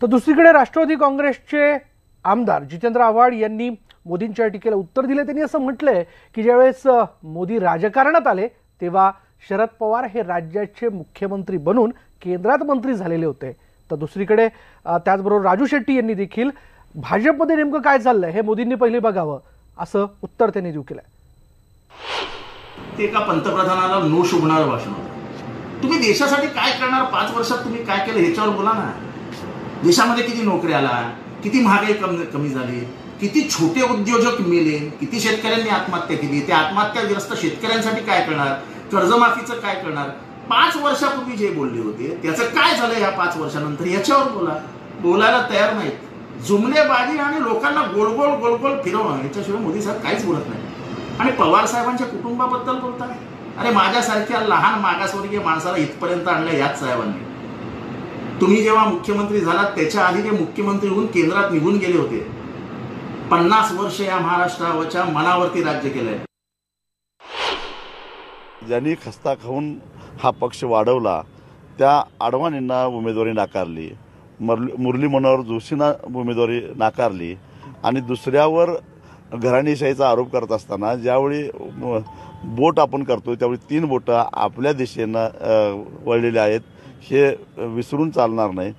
तर दुसरीकडे राष्ट्रवादी काँग्रेसचे आमदार जितेंद्र आव्हाड यांनी मोदींच्या टीकेला उत्तर दिले। त्यांनी असं म्हटलंय की ज्यावेळेस मोदी राजकारणात आले तेव्हा शरद पवार हे राज्याचे मुख्यमंत्री बनून केंद्रात मंत्री झालेले होते। तर दुसरीकडे त्याचबरोबर राजू शेट्टी यांनी देखील भाजपमध्ये नेमकं काय चाललंय हे मोदींनी पहिले बघावं असं उत्तर त्यांनी दिलं केलंय। ते एका पंतप्रधानाला नो शोभणारं भाषण होतं। तुम्ही देशासाठी काय करणार, 5 वर्षात तुम्ही काय केलं ह्याच्यावर बोला ना। देशामध्ये किती नोकऱ्या आल्या, किती महागाई कमी झाली, किती छोटे उद्योजक मेले, किती शेतकऱ्यांनी आत्महत्या केली, त्या आत्महत्याग्रस्त शेतकऱ्यांसाठी काय करणार, कर्जमाफीचं काय करणार, 5 वर्षापूर्वी जे बोलले होते त्याचं काय झालं या 5 वर्षानंतर याच्यावर बोला। बोलायला तयार नाहीत। जुमलेबाजी आणि लोकांना गोलगोल गोलगोल फिरवणं याच्याशिवाय मोदी साहेब काहीच बोलत नाही। आणि पवार साहेबांच्या कुटुंबाबद्दल बोलताय, अरे माझ्यासारख्या लहान मागासवर्गीय माणसाला इथपर्यंत आणलं याच साहेबांनी। तुम्ही जेव्हा मुख्यमंत्री झालात त्याच्या आधी ते मुख्यमंत्री होऊन केंद्रात निघून गेले होते। 50 वर्ष या महाराष्ट्राच्या मनावरती राज्य केलंय। ज्यांनी खस्ता खाऊन हा पक्ष वाढवला त्या अडवाणींना उमेदवारी नाकारली, मुरली मनोहर जोशींना उमेदवारी नाकारली आणि दुसऱ्यावर घराणेशाहीचा आरोप करत असताना ज्यावेळी बोट आपण करतो त्यावेळी 3 बोटं आपल्या दिशेनं वळलेले आहेत हे विसरून चालणार नाही।